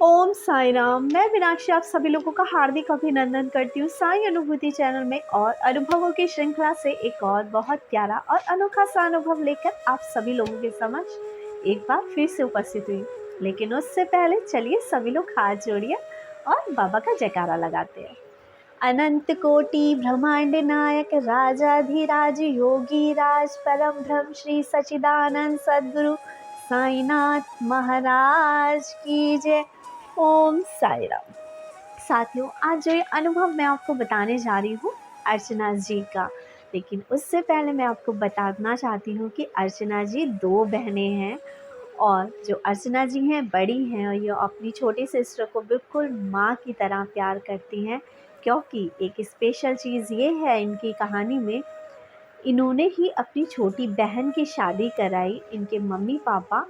ओम साई राम। मैं मीनाक्षी आप सभी लोगों का हार्दिक अभिनंदन करती हूँ साई अनुभूति चैनल में और अनुभवों की श्रृंखला से एक और बहुत प्यारा और अनोखा सा अनुभव लेकर आप सभी लोगों के समक्ष एक बार फिर से उपस्थित हुई। लेकिन उससे पहले चलिए सभी लोग हाथ जोड़िए और बाबा का जयकारा लगाते हैं। अनंत कोटि ब्रह्मांड नायक राजाधिराज योगी राज परम ब्रह्म श्री सच्चिदानंद सद्गुरु साईनाथ महाराज की जय। ओम साई राम। साथियों, आज जो ये अनुभव मैं आपको बताने जा रही हूँ अर्चना जी का, लेकिन उससे पहले मैं आपको बताना चाहती हूँ कि अर्चना जी दो बहनें हैं और जो अर्चना जी हैं बड़ी हैं और ये अपनी छोटी सिस्टर को बिल्कुल माँ की तरह प्यार करती हैं, क्योंकि एक स्पेशल चीज़ ये है इनकी कहानी में, इन्होंने ही अपनी छोटी बहन की शादी कराई। इनके मम्मी पापा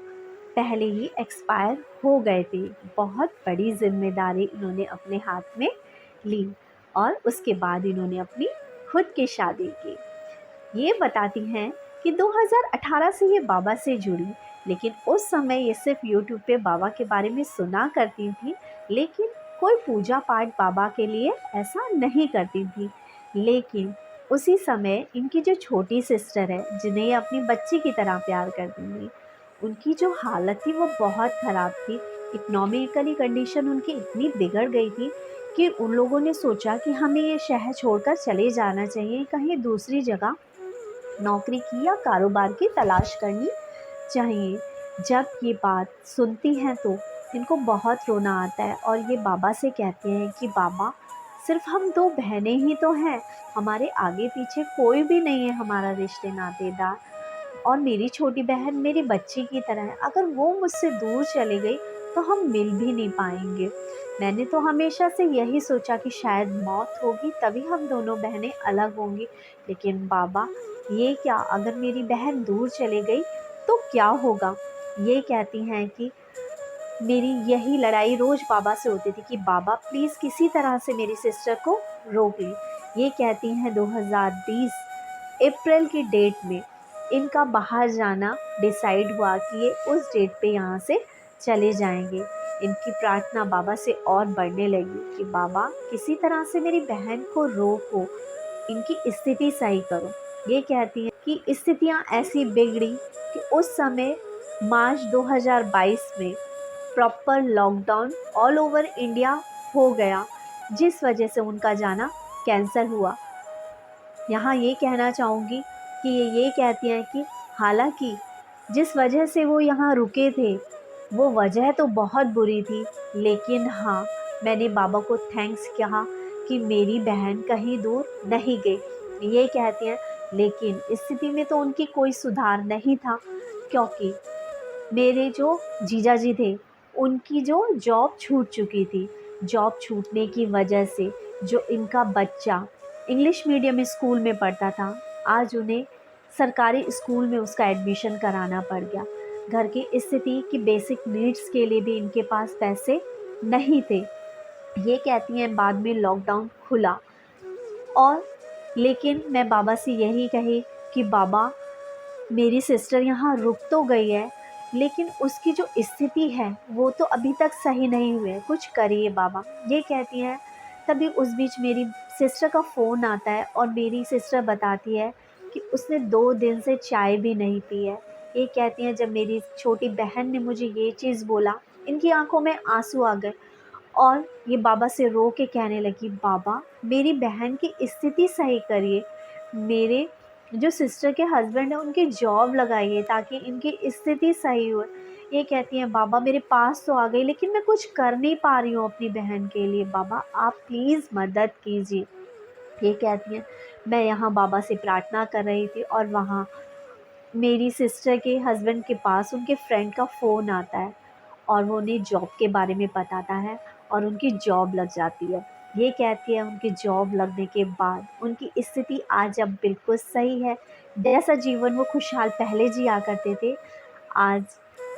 पहले ही एक्सपायर हो गए थे। बहुत बड़ी जिम्मेदारी इन्होंने अपने हाथ में ली और उसके बाद इन्होंने अपनी खुद की शादी की। ये बताती हैं कि 2018 से ये बाबा से जुड़ी, लेकिन उस समय ये सिर्फ यूट्यूब पे बाबा के बारे में सुना करती थी, लेकिन कोई पूजा पाठ बाबा के लिए ऐसा नहीं करती थी। लेकिन उसी समय इनकी जो छोटी सिस्टर है, जिन्हें ये अपनी बच्ची की तरह प्यार करती थी, उनकी जो हालत थी वो बहुत ख़राब थी। इकोनॉमिकली कंडीशन उनकी इतनी बिगड़ गई थी कि उन लोगों ने सोचा कि हमें ये शहर छोड़कर चले जाना चाहिए, कहीं दूसरी जगह नौकरी की या कारोबार की तलाश करनी चाहिए। जब ये बात सुनती हैं तो इनको बहुत रोना आता है और ये बाबा से कहते हैं कि बाबा, सिर्फ हम दो बहनें ही तो हैं, हमारे आगे पीछे कोई भी नहीं है हमारा रिश्ते नातेदार, और मेरी छोटी बहन मेरी बच्ची की तरह है। अगर वो मुझसे दूर चली गई तो हम मिल भी नहीं पाएंगे। मैंने तो हमेशा से यही सोचा कि शायद मौत होगी तभी हम दोनों बहनें अलग होंगी, लेकिन बाबा, ये क्या, अगर मेरी बहन दूर चली गई तो क्या होगा। ये कहती हैं कि मेरी यही लड़ाई रोज़ बाबा से होती थी कि बाबा प्लीज़ किसी तरह से मेरी सिस्टर को रोक लें। ये कहती हैं 2020 अप्रैल की डेट में इनका बाहर जाना डिसाइड हुआ कि ये उस डेट पे यहाँ से चले जाएंगे। इनकी प्रार्थना बाबा से और बढ़ने लगी कि बाबा किसी तरह से मेरी बहन को रोको, इनकी स्थिति सही करो। ये कहती हैं कि स्थितियाँ ऐसी बिगड़ी कि उस समय मार्च 2022 में proper lockdown all over India हो गया, जिस वजह से उनका जाना कैंसिल हुआ। यहाँ ये कहना चाहूँगी कि ये कहती हैं कि हालांकि जिस वजह से वो यहाँ रुके थे वो वजह तो बहुत बुरी थी, लेकिन हाँ, मैंने बाबा को थैंक्स कहा कि मेरी बहन कहीं दूर नहीं गई। ये कहती हैं लेकिन स्थिति में तो उनकी कोई सुधार नहीं था, क्योंकि मेरे जो जीजा जी थे उनकी जो जॉब छूट चुकी थी। जॉब छूटने की वजह से जो इनका बच्चा इंग्लिश मीडियम स्कूल में पढ़ता था, आज उन्हें सरकारी स्कूल में उसका एडमिशन कराना पड़ गया। घर की स्थिति की बेसिक नीड्स के लिए भी इनके पास पैसे नहीं थे। ये कहती हैं बाद में लॉकडाउन खुला और लेकिन मैं बाबा से यही कही कि बाबा, मेरी सिस्टर यहाँ रुक तो गई है, लेकिन उसकी जो स्थिति है वो तो अभी तक सही नहीं हुई है, कुछ करिए बाबा। ये कहती हैं तभी उस बीच मेरी सिस्टर का फ़ोन आता है और मेरी सिस्टर बताती है कि उसने 2 दिन से चाय भी नहीं पी है। ये कहती हैं जब मेरी छोटी बहन ने मुझे ये चीज़ बोला, इनकी आंखों में आंसू आ गए और ये बाबा से रो के कहने लगी, बाबा मेरी बहन की स्थिति सही करिए, मेरे जो सिस्टर के हस्बैंड है उनकी जॉब लगाइए ताकि इनकी स्थिति सही हो। ये कहती हैं बाबा मेरे पास तो आ गई, लेकिन मैं कुछ कर नहीं पा रही हूँ अपनी बहन के लिए, बाबा आप प्लीज़ मदद कीजिए। ये कहती हैं मैं यहाँ बाबा से प्रार्थना कर रही थी और वहाँ मेरी सिस्टर के हस्बैंड के पास उनके फ्रेंड का फ़ोन आता है और वो उन्हें जॉब के बारे में बताता है और उनकी जॉब लग जाती है। ये कहती है उनकी जॉब लगने के बाद उनकी स्थिति आज अब बिल्कुल सही है। जैसा जीवन वो खुशहाल पहले जिया करते थे, आज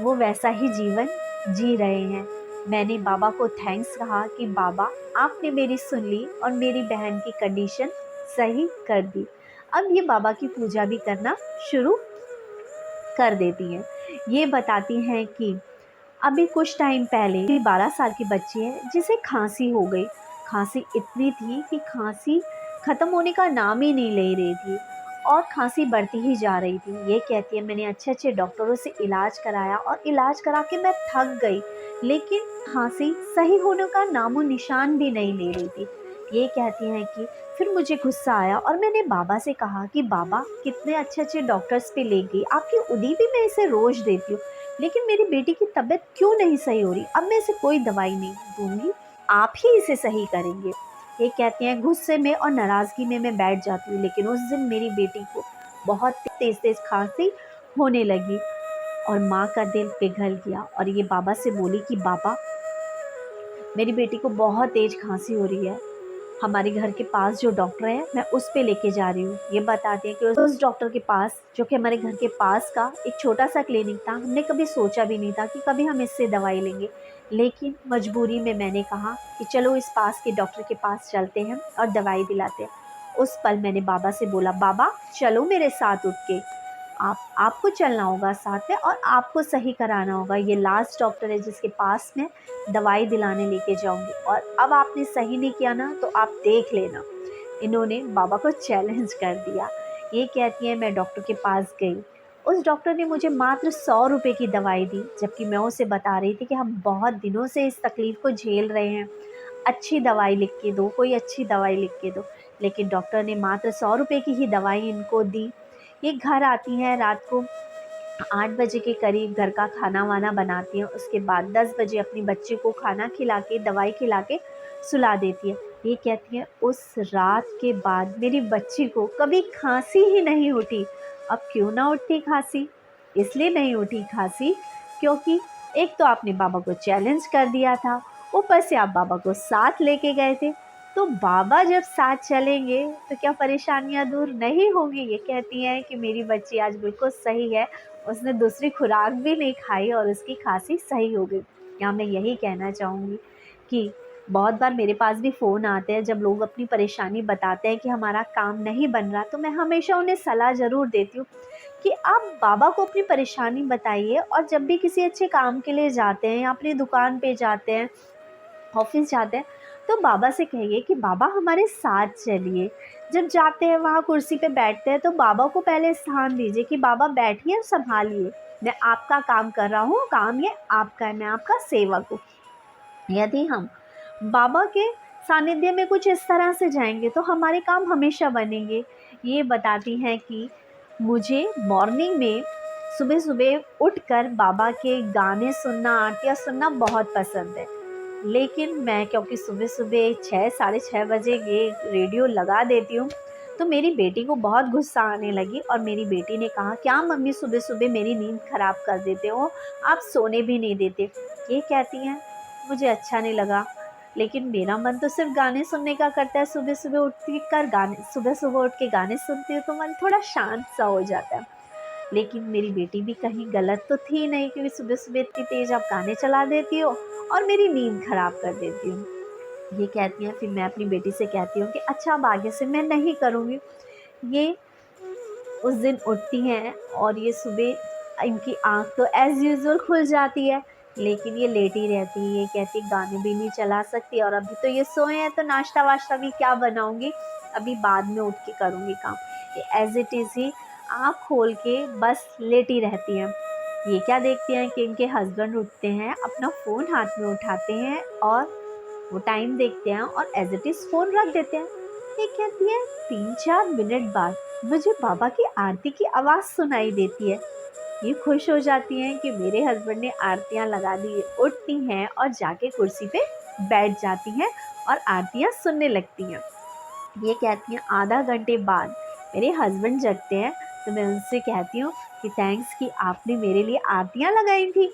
वो वैसा ही जीवन जी रहे हैं। मैंने बाबा को थैंक्स कहा कि बाबा आपने मेरी सुन ली और मेरी बहन की कंडीशन सही कर दी। अब ये बाबा की पूजा भी करना शुरू कर देती हैं। ये बताती हैं कि अभी कुछ टाइम पहले मेरी 12 साल की बच्ची है जिसे खांसी हो गई। खांसी इतनी थी कि खांसी ख़त्म होने का नाम ही नहीं ले रही थी और खांसी बढ़ती ही जा रही थी। ये कहती है मैंने अच्छे-अच्छे डॉक्टरों से इलाज कराया और इलाज करा के मैं थक गई, लेकिन खांसी सही होने का नामो निशान भी नहीं ले रही थी। ये कहती हैं कि फिर मुझे गुस्सा आया और मैंने बाबा से कहा कि बाबा कितने अच्छे-अच्छे डॉक्टर्स पे ले गई, आपकी उदी भी मैं इसे रोज़ देती हूँ, लेकिन मेरी बेटी की तबीयत क्यों नहीं सही हो रही? अब मैं इसे कोई दवाई नहीं दूँगी, आप ही इसे सही करेंगे। ये कहती हैं गुस्से में और नाराज़गी में मैं बैठ जाती हूँ, लेकिन उस दिन मेरी बेटी को बहुत तेज़-तेज़ खाँसी होने लगी और माँ का दिल पिघल गया और ये बाबा से बोली कि बाबा मेरी बेटी को बहुत तेज़ खाँसी हो रही है, हमारे घर के पास जो डॉक्टर है मैं उस पे लेके जा रही हूँ। ये बताती है कि उस डॉक्टर के पास जो कि हमारे घर के पास का एक छोटा-सा क्लिनिक था, हमने कभी सोचा भी नहीं था कि कभी हम इससे दवाई लेंगे। लेकिन मजबूरी में मैंने कहा कि चलो इस पास के डॉक्टर के पास चलते हैं और दवाई दिलाते हैं। उस पल मैंने बाबा से बोला, बाबा चलो मेरे साथ उठ के। आपको चलना होगा साथ में और आपको सही कराना होगा। ये लास्ट डॉक्टर है जिसके पास मैं दवाई दिलाने लेके जाऊँगी और अब आपने सही नहीं किया ना तो आप देख लेना। इन्होंने बाबा को चैलेंज कर दिया। ये कहती हैं मैं डॉक्टर के पास गई। उस डॉक्टर ने मुझे मात्र 100 रुपए की दवाई दी, जबकि मैं उसे बता रही थी कि हम बहुत दिनों से इस तकलीफ़ को झेल रहे हैं। अच्छी दवाई लिख के दो, कोई अच्छी दवाई लिख के दो। लेकिन डॉक्टर ने मात्र 100 रुपए की ही दवाई इनको दी। ये घर आती हैं रात को 8 बजे के करीब, घर का खाना-वाना बनाती हैं, उसके बाद 10 बजे अपनी बच्ची को खाना खिला के, दवाई खिला के सुला देती है। ये कहती हैं उस रात के बाद मेरी बच्ची को कभी खाँसी ही नहीं उठी। अब क्यों ना उठती खाँसी? इसलिए नहीं उठी खाँसी क्योंकि एक तो आपने बाबा को चैलेंज कर दिया था, ऊपर से आप बाबा को साथ लेके गए थे। तो बाबा जब साथ चलेंगे तो क्या परेशानियाँ दूर नहीं होंगी? ये कहती हैं कि मेरी बच्ची आज बिल्कुल सही है, उसने दूसरी खुराक भी नहीं खाई और उसकी खाँसी सही हो गई। यहाँ मैं यही कहना चाहूँगी कि बहुत बार मेरे पास भी फ़ोन आते हैं जब लोग अपनी परेशानी बताते हैं कि हमारा काम नहीं बन रहा, तो मैं हमेशा उन्हें सलाह ज़रूर देती हूँ कि आप बाबा को अपनी परेशानी बताइए और जब भी किसी अच्छे काम के लिए जाते हैं या अपनी दुकान पे जाते हैं, ऑफ़िस जाते हैं, तो बाबा से कहिए कि बाबा हमारे साथ चलिए। जब जाते हैं वहाँ कुर्सी पे बैठते हैं तो बाबा को पहले स्थान दीजिए कि बाबा बैठिए और सँभालिए। मैं आपका काम कर रहा हूँ, काम ये आपका है, मैं आपका सेवक हूँ। यदि हम बाबा के सानिध्य में कुछ इस तरह से जाएँगे तो हमारे काम हमेशा बनेंगे। ये बताती हैं कि मुझे मॉर्निंग में सुबह-सुबह उठकर बाबा के गाने सुनना, आरतियाँ सुनना बहुत पसंद है। लेकिन मैं क्योंकि सुबह-सुबह 6 साढ़े 6 बजे ये रेडियो लगा देती हूँ, तो मेरी बेटी को बहुत गुस्सा आने लगी और मेरी बेटी ने कहा, "क्या मम्मी सुबह-सुबह मेरी नींद ख़राब कर देते हो? आप सोने भी नहीं देते।" ये कहती हैं, मुझे अच्छा नहीं लगा, लेकिन मेरा मन तो सिर्फ़ गाने सुनने का करता है। सुबह-सुबह सुबह-सुबह उठ के गाने सुनती हूँ, तो मन थोड़ा शांत-सा हो जाता है। लेकिन मेरी बेटी भी कहीं गलत तो थी नहीं क्योंकि सुबह-सुबह इतनी तेज़ आप गाने चला देती हो और मेरी नींद ख़राब कर देती हो। ये कहती हैं, फिर मैं अपनी बेटी से कहती हूँ कि अच्छा अब आगे से मैं नहीं करूँगी। ये उस दिन उठती हैं और ये सुबह इनकी आँख तो एज़ यूजुअल खुल जाती है, लेकिन ये लेटी रहती है। ये कहती गाने भी नहीं चला सकती और अभी तो ये सोए हैं तो नाश्ता-वाश्ता भी क्या बनाऊँगी, अभी बाद में उठ के करूँगी काम। ये एज़ इट इज़ ही आँख खोल के बस लेटी रहती हैं। ये क्या देखती हैं कि इनके हस्बैंड उठते हैं, अपना फ़ोन हाथ में उठाते हैं और वो टाइम देखते हैं और एज़ इट इज़ फ़ोन रख देते हैं। ये कहती है 3-4 मिनट बाद मुझे बाबा की आरती की आवाज़ सुनाई देती है। ये खुश हो जाती हैं कि मेरे हस्बैंड ने आरतियाँ लगा दी है। उठती हैं और जाके कुर्सी पे बैठ जाती हैं और आरतियाँ सुनने लगती हैं। ये कहती हैं आधा घंटे बाद मेरे हस्बैंड जगते हैं, तो मैं उनसे कहती हूँ कि थैंक्स कि आपने मेरे लिए आरतियाँ लगाई थी।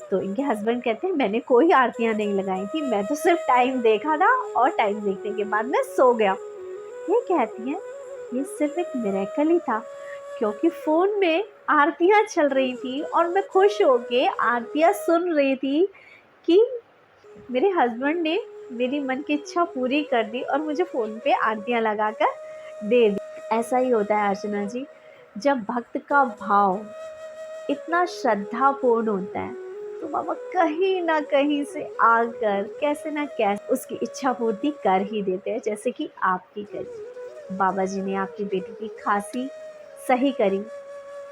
तो इनके हस्बैंड कहते हैं मैंने कोई आरतियाँ नहीं लगाई थी, मैं तो सिर्फ टाइम देखा था और टाइम देखने के बाद मैं सो गया। ये कहती हैं ये सिर्फ एक मिरेकल ही था क्योंकि फ़ोन में आरतियाँ चल रही थी और मैं खुश होके आरतियाँ सुन रही थी कि मेरे हस्बैंड ने मेरी मन की इच्छा पूरी कर दी और मुझे फ़ोन पे आरतियाँ लगाकर दे दी। ऐसा ही होता है अर्चना जी, जब भक्त का भाव इतना श्रद्धापूर्ण होता है, तो बाबा कहीं ना कहीं से आकर कैसे ना कैसे उसकी इच्छा पूर्ति कर ही देते हैं, जैसे कि आपकी करी। बाबा जी ने आपकी बेटी की खांसी सही करी।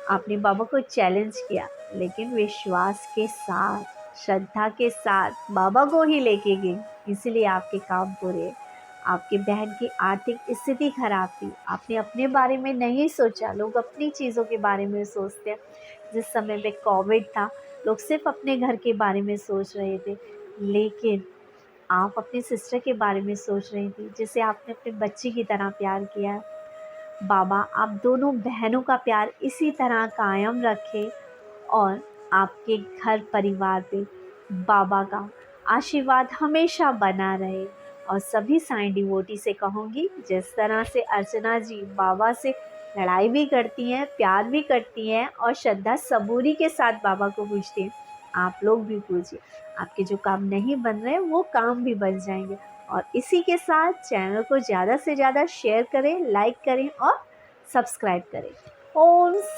आपने बाबा को चैलेंज किया, लेकिन विश्वास के साथ, श्रद्धा के साथ बाबा को ही लेके गई, इसीलिए आपके काम पूरे। आपकी बहन की आर्थिक स्थिति खराब थी, आपने अपने बारे में नहीं सोचा। लोग अपनी चीज़ों के बारे में सोचते हैं। जिस समय पे कोविड था, लोग सिर्फ अपने घर के बारे में सोच रहे थे, लेकिन आप अपनी सिस्टर के बारे में सोच रही थी, जिसे आपने अपने बच्चे की तरह प्यार किया। बाबा आप दोनों बहनों का प्यार इसी तरह कायम रखे और आपके घर परिवार पे बाबा का आशीर्वाद हमेशा बना रहे। और सभी साईं डिवोटी से कहूँगी, जिस तरह से अर्चना जी बाबा से लड़ाई भी करती हैं, प्यार भी करती हैं और श्रद्धा सबूरी के साथ बाबा को पूछती हैं, आप लोग भी पूछिए। आपके जो काम नहीं बन रहे वो काम भी बन जाएंगे। और इसी के साथ चैनल को ज़्यादा से ज़्यादा शेयर करें, लाइक करें और सब्सक्राइब करें। ओम साई।